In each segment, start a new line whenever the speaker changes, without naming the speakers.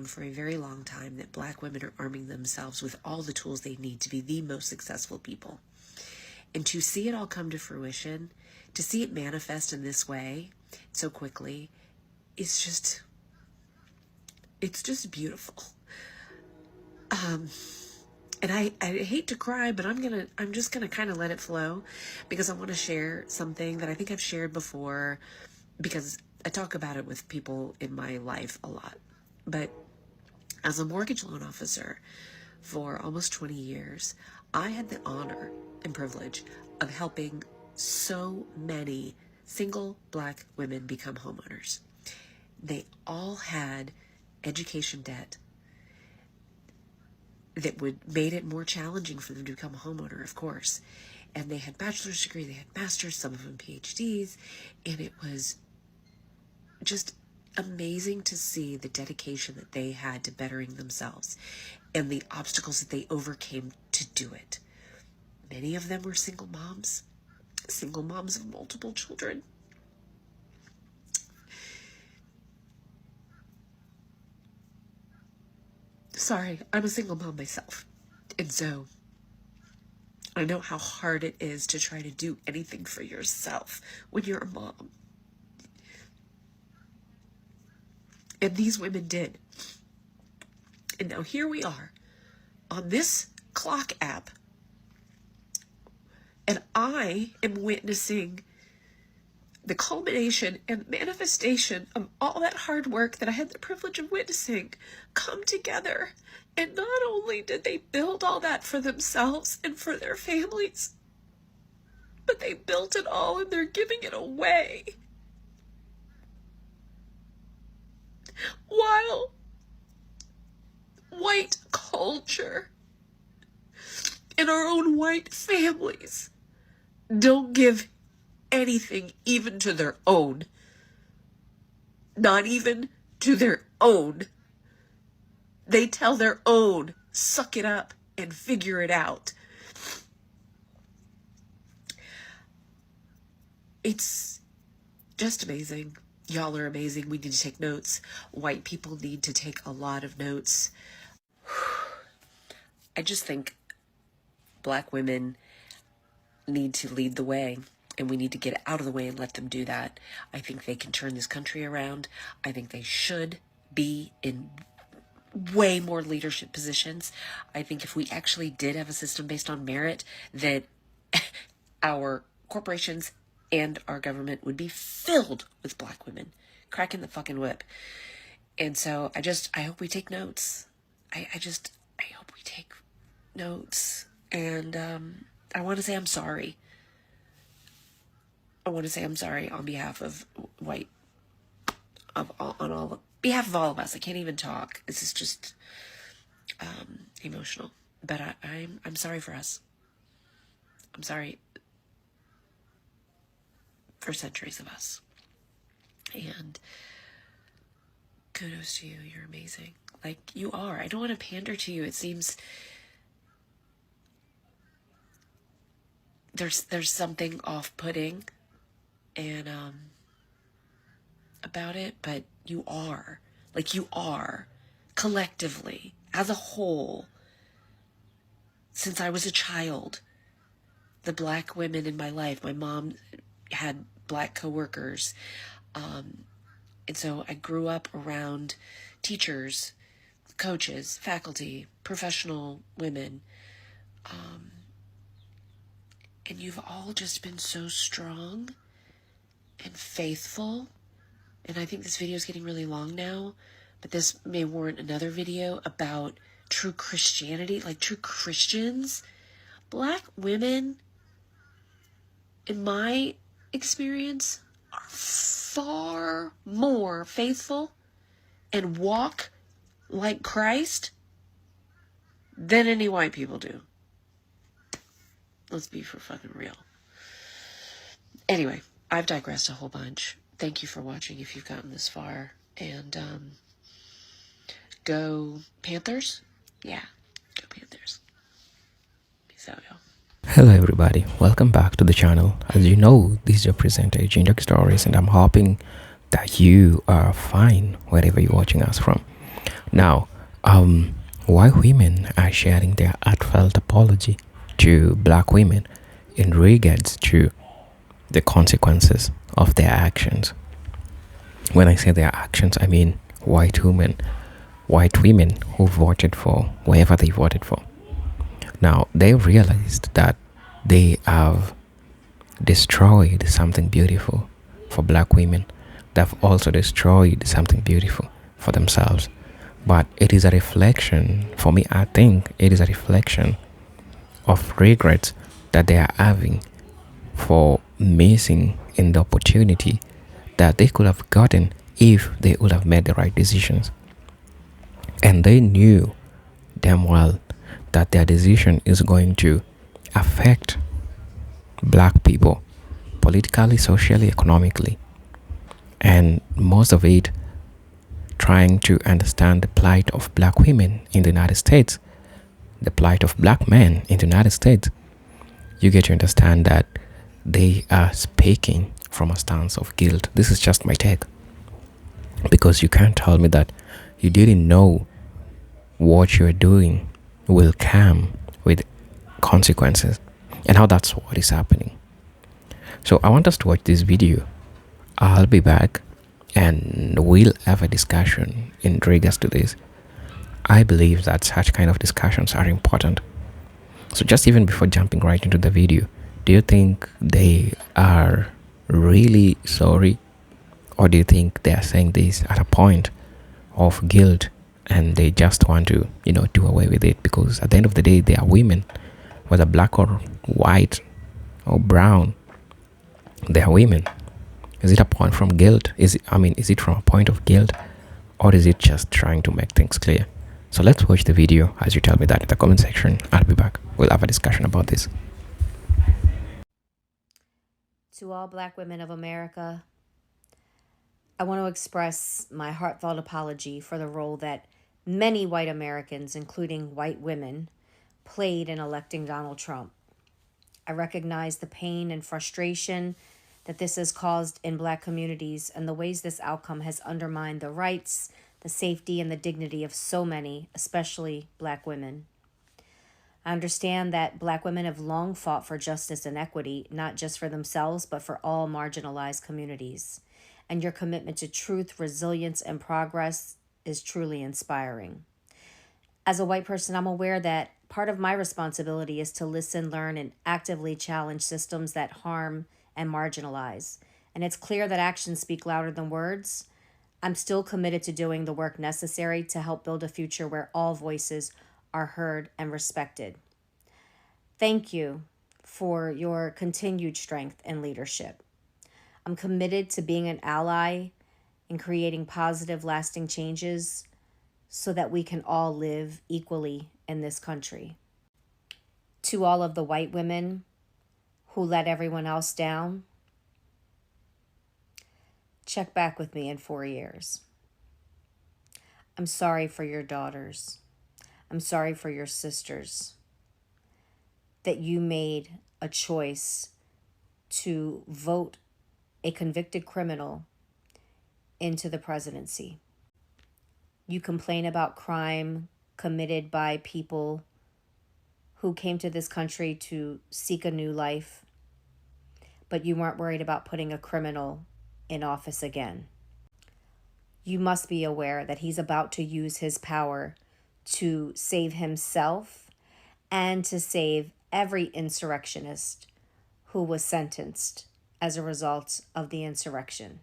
for a very long time that Black women are arming themselves with all the tools they need to be the most successful people. And to see it all come to fruition, to see it manifest in this way so quickly, it's just beautiful. And I hate to cry, but I'm just gonna kind of let it flow, because I want to share something that I think I've shared before, because I talk about it with people in my life a lot. But as a mortgage loan officer for almost 20 years, I had the honor and privilege of helping so many single Black women become homeowners. They all had education debt that made it more challenging for them to become a homeowner, of course. And they had bachelor's degree, they had master's, some of them PhDs, and it was just amazing to see the dedication that they had to bettering themselves and the obstacles that they overcame to do it. Many of them were single moms of multiple children. Sorry, I'm a single mom myself. And so I know how hard it is to try to do anything for yourself when you're a mom. And these women did. And now here we are on this clock app, and I am witnessing the culmination and manifestation of all that hard work that I had the privilege of witnessing come together. And not only did they build all that for themselves and for their families, but they built it all and they're giving it away. While white culture and our own white families don't give anything even to their own. Not even to their own. They tell their own, suck it up and figure it out. It's just amazing. Y'all are amazing. We need to take notes. White people need to take a lot of notes. I just think Black women need to lead the way, and we need to get out of the way and let them do that. I think they can turn this country around. I think they should be in way more leadership positions. I think if we actually did have a system based on merit, that our corporations and our government would be filled with Black women cracking the fucking whip. And so I hope we take notes. I hope we take notes. And I want to say I'm sorry. I want to say I'm sorry on behalf of behalf of all of us. I can't even talk. This is just emotional. But I'm sorry for us. I'm sorry for centuries of us. And kudos to you. You're amazing. Like, you are. I don't want to pander to you. It seems there's something off-putting and about it, but you are. Like, you are. Collectively, as a whole, since I was a child, the Black women in my life, my mom had Black coworkers, and so I grew up around teachers, coaches, faculty, professional women, and you've all just been so strong and faithful. And I think this video is getting really long now, but this may warrant another video about true Christianity, like true Christians. Black women, in my experience, are far more faithful and walk like Christ than any white people do. Let's be for fucking real. Anyway, I've digressed a whole bunch. Thank you for watching if you've gotten this far. And go Panthers. Yeah, go Panthers. Peace out, y'all.
Hello everybody, welcome back to the channel. As you know, this is your presenter Ginger Stories, and I'm hoping that you are fine wherever you're watching us from. Now, white women are sharing their heartfelt apology to black women in regards to the consequences of their actions. When I say their actions, I mean white women who voted for whoever they voted for. Now, they realized that they have destroyed something beautiful for black women. They've also destroyed something beautiful for themselves. But it is a reflection, for me, I think it is a reflection of regrets that they are having for missing in the opportunity that they could have gotten if they would have made the right decisions. And they knew damn well that their decision is going to affect black people politically, socially, economically, and most of it trying to understand the plight of black women in the United States, the plight of black men in the United States. You get to understand that they are speaking from a stance of guilt. This is just my take, because you can't tell me that you didn't know what you're doing will come with consequences, and how that's what is happening. So I want us to watch this video. I'll be back and we'll have a discussion in regards to this. I believe that such kind of discussions are important. So just even before jumping right into the video, do you think they are really sorry, or do you think they are saying this at a point of guilt and they just want to, do away with it? Because at the end of the day, they are women, whether black or white or brown, they are women. Is it a point from guilt? Is it from a point of guilt, or is it just trying to make things clear? So let's watch the video as you tell me that in the comment section. I'll be back. We'll have a discussion about this.
To all black women of America, I want to express my heartfelt apology for the role that many white Americans, including white women, played in electing Donald Trump. I recognize the pain and frustration that this has caused in black communities and the ways this outcome has undermined the rights, the safety, and the dignity of so many, especially black women. I understand that black women have long fought for justice and equity, not just for themselves, but for all marginalized communities. And your commitment to truth, resilience, and progress is truly inspiring. As a white person, I'm aware that part of my responsibility is to listen, learn, and actively challenge systems that harm and marginalize. And it's clear that actions speak louder than words. I'm still committed to doing the work necessary to help build a future where all voices are heard and respected. Thank you for your continued strength and leadership. I'm committed to being an ally in creating positive, lasting changes so that we can all live equally in this country. To all of the white women who let everyone else down, check back with me in 4 years. I'm sorry for your daughters. I'm sorry for your sisters that you made a choice to vote a convicted criminal into the presidency. You complain about crime committed by people who came to this country to seek a new life, but you weren't worried about putting a criminal in office again. You must be aware that he's about to use his power to save himself and to save every insurrectionist who was sentenced as a result of the insurrection.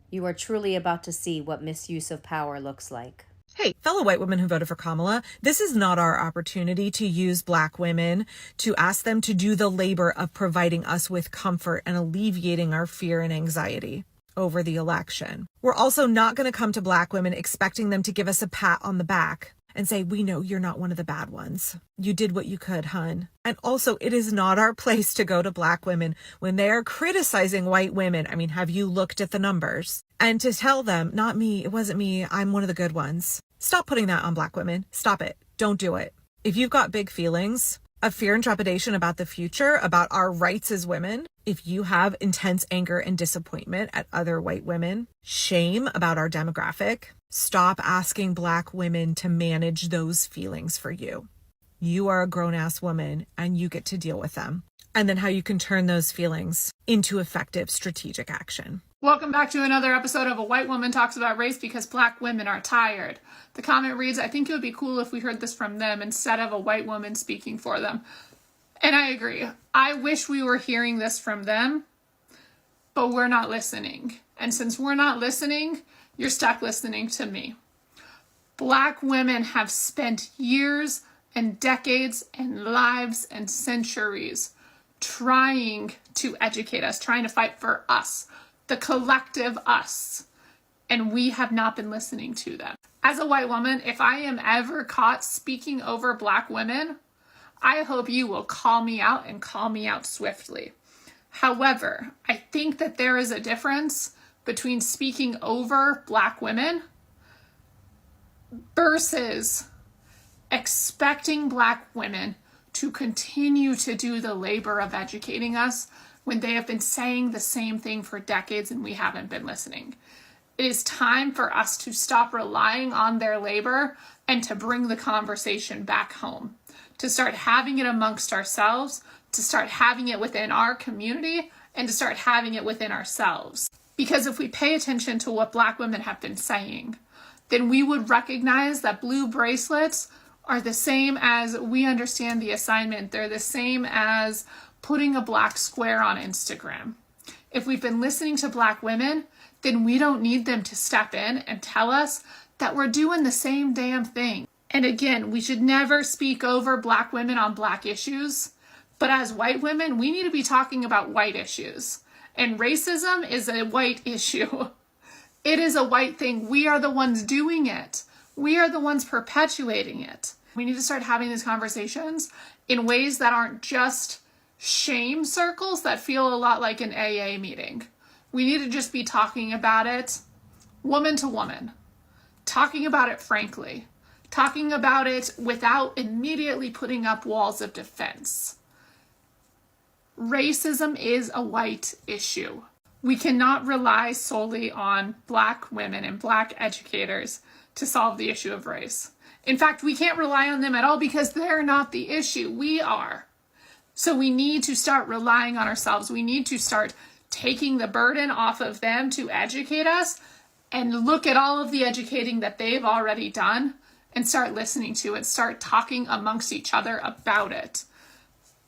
You are truly about to see what misuse of power looks like.
Hey, fellow white women who voted for Kamala, this is not our opportunity to use black women to ask them to do the labor of providing us with comfort and alleviating our fear and anxiety over the election. We're also not going to come to black women expecting them to give us a pat on the back and say, we know you're not one of the bad ones. You did what you could, hun. And also, it is not our place to go to black women when they are criticizing white women. I mean, have you looked at the numbers? And to tell them, not me, it wasn't me, I'm one of the good ones. Stop putting that on black women. Stop it. Don't do it. If you've got big feelings of fear and trepidation about the future, about our rights as women, if you have intense anger and disappointment at other white women, shame about our demographic, Stop asking Black women to manage those feelings for you. You are a grown-ass woman and you get to deal with them. And then how you can turn those feelings into effective strategic action.
Welcome back to another episode of A White Woman Talks About Race Because Black Women Are Tired. The comment reads, I think it would be cool if we heard this from them instead of a white woman speaking for them. And I agree. I wish we were hearing this from them, but we're not listening. And since we're not listening, you're stuck listening to me. Black women have spent years and decades and lives and centuries trying to educate us, trying to fight for us, the collective us, and we have not been listening to them. As a white woman, if I am ever caught speaking over Black women, I hope you will call me out and call me out swiftly. However, I think that there is a difference between speaking over Black women versus expecting Black women to continue to do the labor of educating us when they have been saying the same thing for decades and we haven't been listening. It is time for us to stop relying on their labor and to bring the conversation back home, to start having it amongst ourselves, to start having it within our community, and to start having it within ourselves. Because if we pay attention to what Black women have been saying, then we would recognize that blue bracelets are the same as we understand the assignment. They're the same as putting a black square on Instagram. If we've been listening to Black women, then we don't need them to step in and tell us that we're doing the same damn thing. And again, we should never speak over Black women on Black issues, but as white women, we need to be talking about white issues. And racism is a white issue. It is a white thing. We are the ones doing it. We are the ones perpetuating it. We need to start having these conversations in ways that aren't just shame circles that feel a lot like an AA meeting. We need to just be talking about it woman to woman, talking about it frankly, talking about it without immediately putting up walls of defense. Racism is a white issue. We cannot rely solely on Black women and Black educators to solve the issue of race. In fact, we can't rely on them at all because they're not the issue. We are. So we need to start relying on ourselves. We need to start taking the burden off of them to educate us and look at all of the educating that they've already done and start listening to it, start talking amongst each other about it.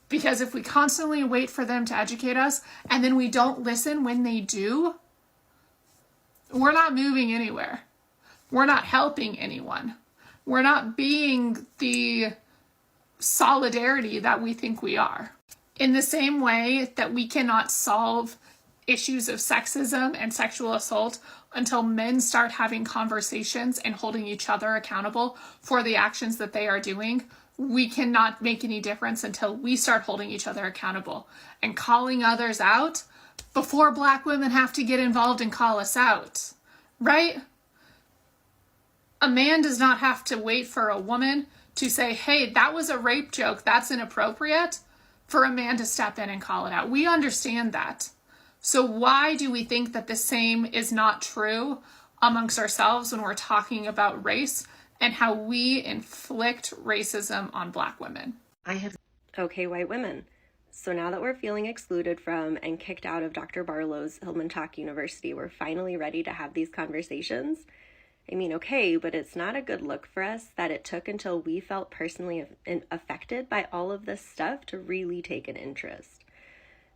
Because if we constantly wait for them to educate us and then we don't listen when they do, we're not moving anywhere. We're not helping anyone. We're not being the solidarity that we think we are. In the same way that we cannot solve issues of sexism and sexual assault until men start having conversations and holding each other accountable for the actions that they are doing, we cannot make any difference until we start holding each other accountable and calling others out before Black women have to get involved and call us out, right? A man does not have to wait for a woman to say, hey, that was a rape joke, that's inappropriate, for a man to step in and call it out. We understand that. So why do we think that the same is not true amongst ourselves when we're talking about race and how we inflict racism on Black women?
Okay, white women. So now that we're feeling excluded from and kicked out of Dr. Barlow's Hillman Talk University, we're finally ready to have these conversations. I mean, okay, but it's not a good look for us that it took until we felt personally affected by all of this stuff to really take an interest.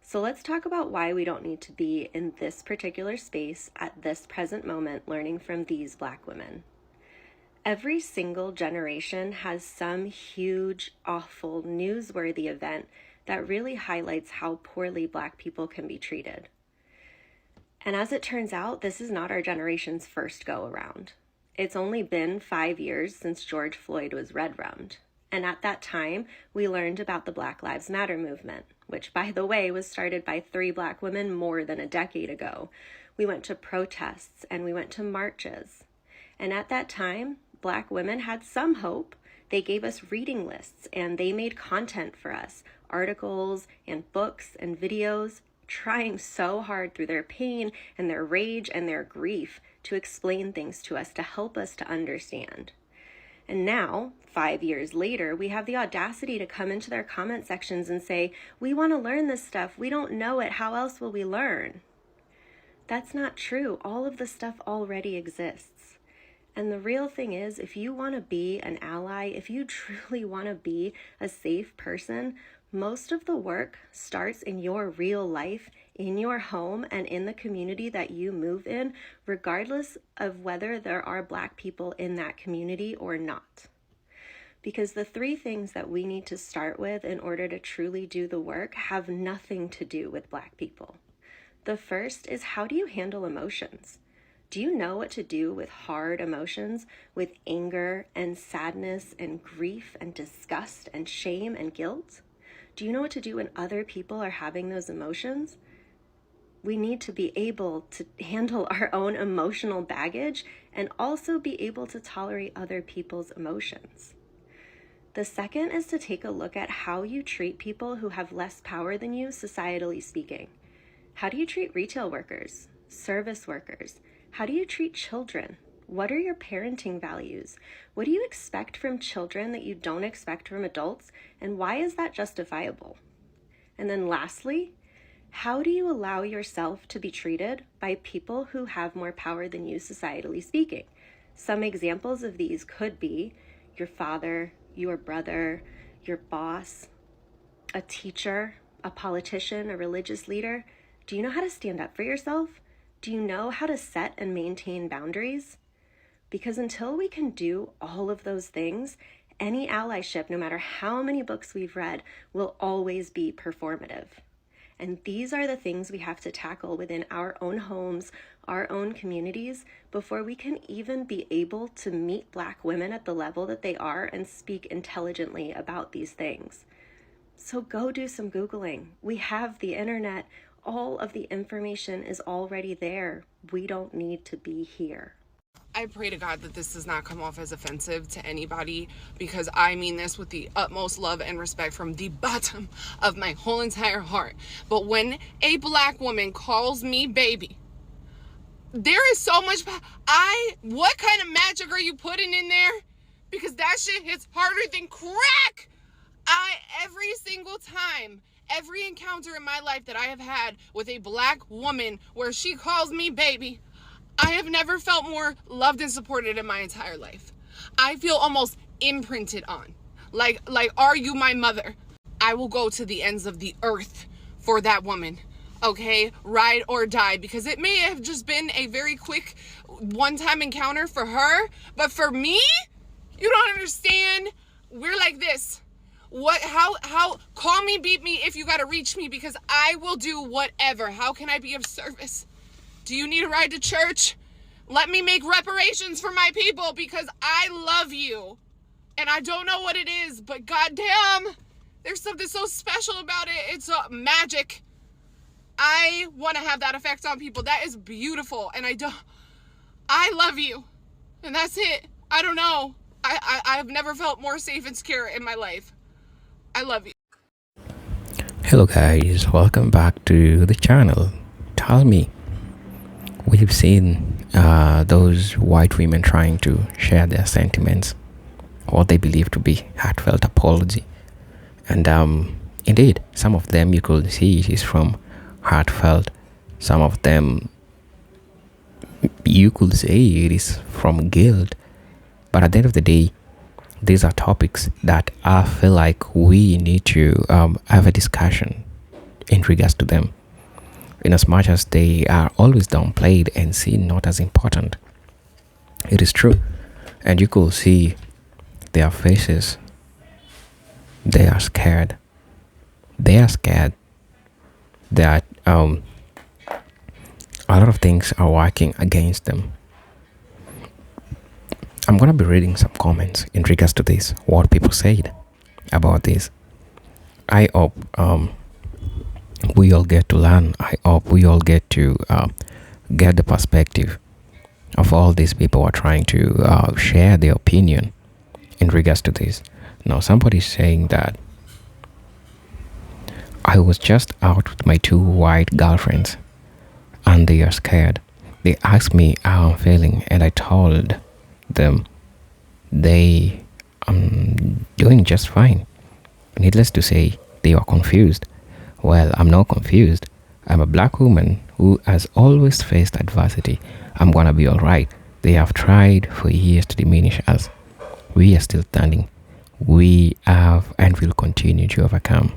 So let's talk about why we don't need to be in this particular space at this present moment learning from these Black women. Every single generation has some huge, awful, newsworthy event that really highlights how poorly Black people can be treated. And as it turns out, this is not our generation's first go around. It's only been 5 years since George Floyd was red-rummed. And at that time, we learned about the Black Lives Matter movement, which, by the way, was started by 3 Black women more than a decade ago. We went to protests and we went to marches. And at that time, Black women had some hope. They gave us reading lists and they made content for us, articles and books and videos, trying so hard through their pain and their rage and their grief to explain things to us, to help us to understand. And now, 5 years later, we have the audacity to come into their comment sections and say, we want to learn this stuff. We don't know it. How else will we learn? That's not true. All of the stuff already exists. And the real thing is, if you want to be an ally, if you truly want to be a safe person, most of the work starts in your real life, in your home, and in the community that you move in, regardless of whether there are Black people in that community or not. Because the 3 things that we need to start with in order to truly do the work have nothing to do with Black people. The first is, how do you handle emotions? Do you know what to do with hard emotions, with anger and sadness and grief and disgust and shame and guilt? Do you know what to do when other people are having those emotions? We need to be able to handle our own emotional baggage and also be able to tolerate other people's emotions. The second is to take a look at how you treat people who have less power than you, societally speaking. How do you treat retail workers, service workers? How do you treat children? What are your parenting values? What do you expect from children that you don't expect from adults? And why is that justifiable? And then lastly, how do you allow yourself to be treated by people who have more power than you, societally speaking? Some examples of these could be your father, your brother, your boss, a teacher, a politician, a religious leader. Do you know how to stand up for yourself? Do you know how to set and maintain boundaries? Because until we can do all of those things, any allyship, no matter how many books we've read, will always be performative. And these are the things we have to tackle within our own homes, our own communities, before we can even be able to meet Black women at the level that they are and speak intelligently about these things. So go do some Googling. We have the internet. All of the information is already there. We don't need to be here.
I pray to God that this does not come off as offensive to anybody, because I mean this with the utmost love and respect from the bottom of my whole entire heart. But when a Black woman calls me baby, there is so much, what kind of magic are you putting in there? Because that shit hits harder than crack. Every single time, every encounter in my life that I have had with a Black woman where she calls me baby, I have never felt more loved and supported in my entire life. I feel almost imprinted on. Like, are you my mother? I will go to the ends of the earth for that woman. Okay, ride or die, because it may have just been a very quick one-time encounter for her, but for me, you don't understand. We're like this. How, call me, beat me if you gotta reach me, because I will do whatever. How can I be of service? Do you need a ride to church? Let me make reparations for my people, because I love you. And I don't know what it is, but goddamn, there's something so special about it. It's magic. I want to have that effect on people. That is beautiful. And I love you. And that's it. I don't know. I've never felt more safe and secure in my life. I love you.
Hello guys, welcome back to the channel. Tell me, we've seen those white women trying to share their sentiments, what they believe to be heartfelt apology. And indeed, some of them you could see it is from heartfelt. Some of them you could say it is from guilt. But at the end of the day, these are topics that I feel like we need to have a discussion in regards to them, in as much as they are always downplayed and seen not as important. It is true, and you could see their faces. They are scared. They are scared that a lot of things are working against them. I'm gonna be reading some comments in regards to this, what people said about this. I hope we all get to learn. I hope we all get to get the perspective of all these people who are trying to share their opinion in regards to this. Now, somebody's saying that I was just out with my 2 white girlfriends and they are scared. They asked me how I'm feeling, and I told them they doing just fine. Needless to say, they were confused. Well, I'm not confused. I'm a black woman who has always faced adversity. I'm gonna be alright. They have tried for years to diminish us. We are still standing. We have and will continue to overcome.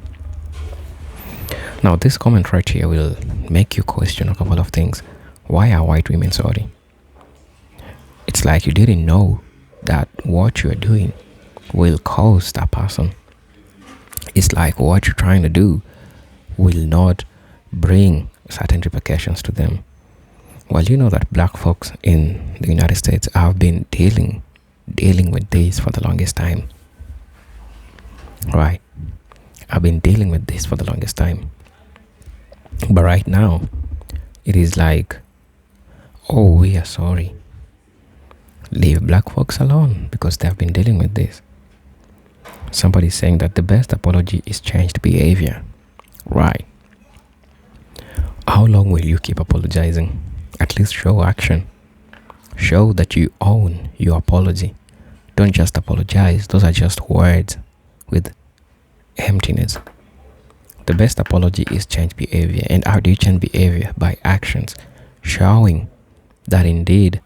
Now, this comment right here will make you question a couple of things. Why are white women sorry? It's like you didn't know that what you're doing will cause that person. It's like what you're trying to do will not bring certain repercussions to them. Well, you know that black folks in the United States have been dealing with this for the longest time. Right. I've been dealing with this for the longest time. But right now, it is like, oh, we are sorry. Leave black folks alone because they have been dealing with this. Somebody's saying that the best apology is changed behavior. Right. How long will you keep apologizing? At least show action. Show that you own your apology. Don't just apologize. Those are just words with emptiness. The best apology is change behavior. And how do you change behavior? By actions. Showing that indeed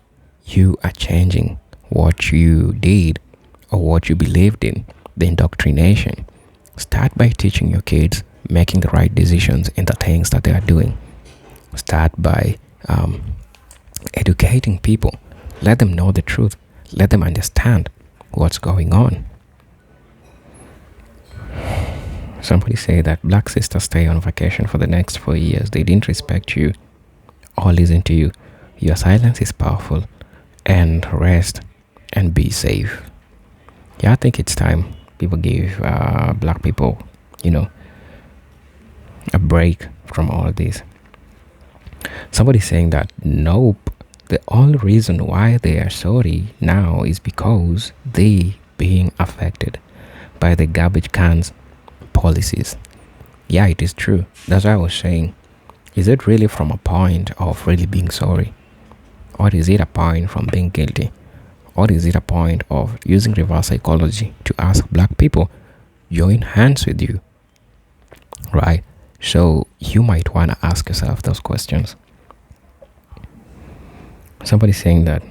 you are changing what you did or what you believed in. The indoctrination. Start by teaching your kids making the right decisions in the things that they are doing. Start by educating people. Let them know the truth. Let them understand what's going on. Somebody say that black sisters stay on vacation for the next 4 years. They didn't respect you or listen to you. Your silence is powerful. And rest and be safe. Yeah, I think it's time people give black people, a break from all this. Somebody saying that nope, the only reason why they are sorry now is because they being affected by the garbage cans policies. Yeah, it is true. That's why I was saying, is it really from a point of really being sorry? Or is it a point from being guilty? Or is it a point of using reverse psychology to ask black people, join hands with you? Right? So you might want to ask yourself those questions. Somebody saying that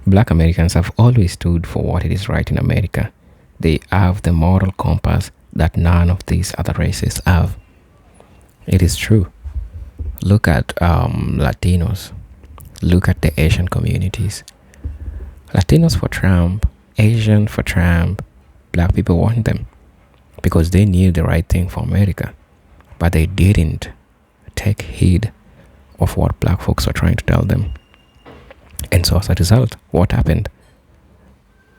black Americans have always stood for what it is right in America. They have the moral compass that none of these other races have. It is true. Look at Latinos. Look at the Asian communities. Latinos for Trump, Asian for Trump, black people want them because they knew the right thing for America, but they didn't take heed of what black folks were trying to tell them. And so as a result, what happened?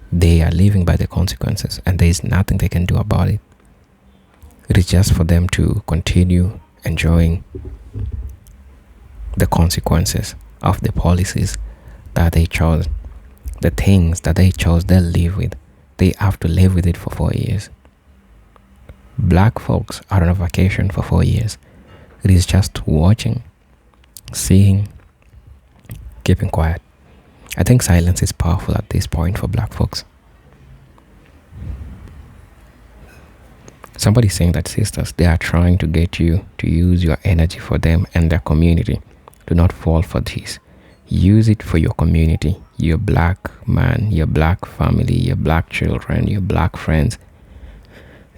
They are living by the consequences and there is nothing they can do about it. It is just for them to continue enjoying the consequences of the policies that they chose. The things that they chose, they'll live with. They have to live with it for 4 years. Black folks are on a vacation for 4 years. It is just watching, seeing, keeping quiet. I think silence is powerful at this point for black folks. Somebody saying that, sisters, they are trying to get you to use your energy for them and their community. Do not fall for this. Use it for your community, your black man, your black family, your black children, your black friends.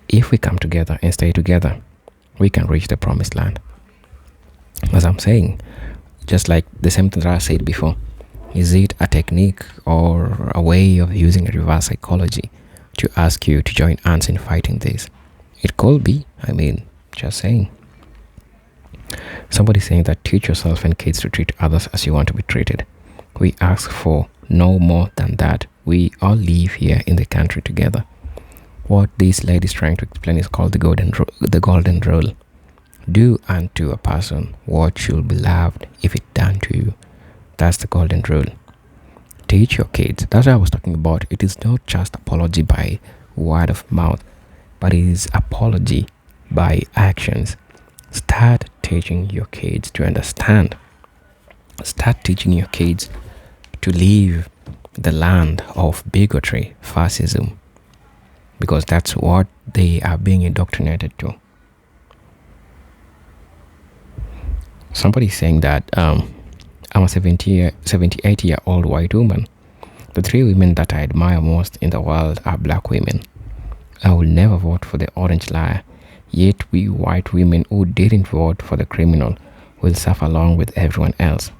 If we come together and stay together, we can reach the promised land. As I'm saying, just like the same thing that I said before, is it a technique or a way of using reverse psychology to ask you to join hands in fighting this? It could be. Just saying. Somebody saying that teach yourself and kids to treat others as you want to be treated. We ask for no more than that. We all live here in the country together. What this lady is trying to explain is called the golden rule. Do unto a person what should be loved if it done to you. That's the golden rule. Teach your kids. That's what I was talking about. It is not just apology by word of mouth, but it is apology by actions. Start teaching your kids to understand Start teaching your kids to leave the land of bigotry, fascism, because that's what they are being indoctrinated to. Somebody saying that I'm a 78-year-old white woman. The three women that I admire most in the world are black women. I will never vote for the orange liar, yet we white women who didn't vote for the criminal will suffer along with everyone else.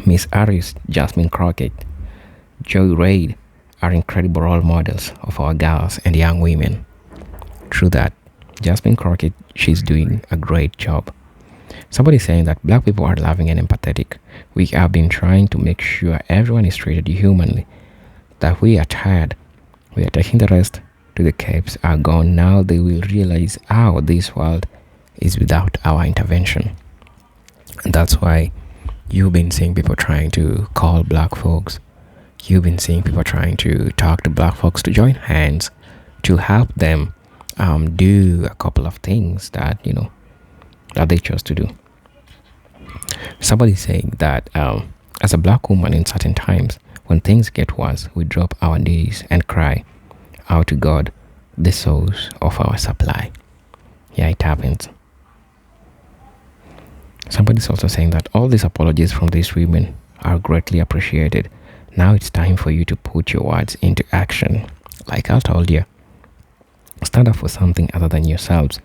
Miss Harris, Jasmine Crockett, Joy Reid are incredible role models of our girls and young women. True that, Jasmine Crockett, she's doing a great job. Somebody saying that black people are loving and empathetic. We have been trying to make sure everyone is treated humanly. That we are tired. We are taking the rest to the capes are gone. Now they will realize how this world is without our intervention. And that's why you've been seeing people trying to call black folks. You've been seeing people trying to talk to black folks to join hands to help them do a couple of things that that they chose to do. Somebody saying that as a black woman in certain times, when things get worse, we drop our knees and cry out to God, the source of our supply. Yeah, it happens. Somebody's also saying that all these apologies from these women are greatly appreciated. Now it's time for you to put your words into action. Like I told you, stand up for something other than yourselves.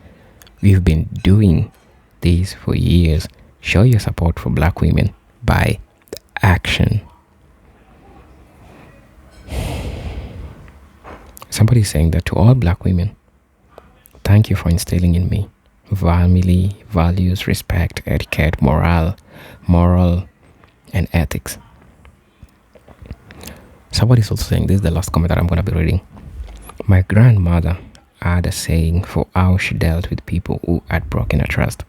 We've been doing this for years. Show your support for black women by action. Somebody saying that to all black women, thank you for instilling in me family, values, respect, etiquette, moral, and ethics. Somebody's also saying, this is the last comment that I'm going to be reading. My grandmother had a saying for how she dealt with people who had broken her trust.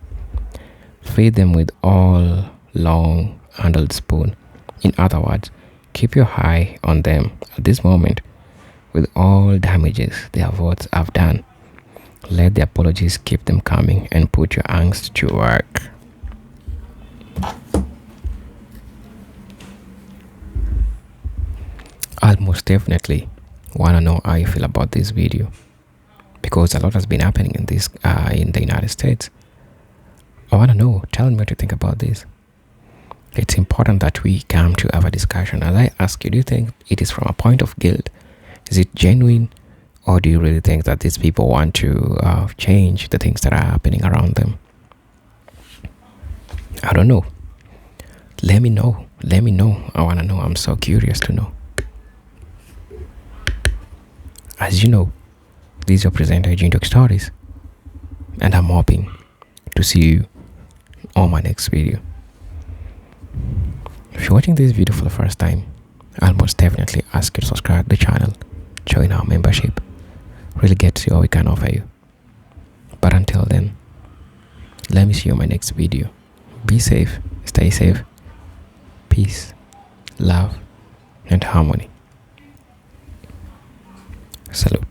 Feed them with all long-handled spoon. In other words, keep your eye on them at this moment with all damages their votes have done. Let the apologies keep them coming and put your angst to work. I'll most definitely want to know how you feel about this video, because a lot has been happening in the United States. I want to know, tell me what you think about this. It's important that we come to have a discussion. As I ask you, do you think it is from a point of guilt? Is it genuine? Or do you really think that these people want to change the things that are happening around them? I don't know. Let me know. I want to know. I'm so curious to know. As you know, this is your presenter, Agent Talk Stories. And I'm hoping to see you on my next video. If you're watching this video for the first time, I'll most definitely ask you to subscribe to the channel, join our membership, really get to see what we can offer you. But until then, let me see you on my next video. Be safe, stay safe, peace, love, and harmony. Salute.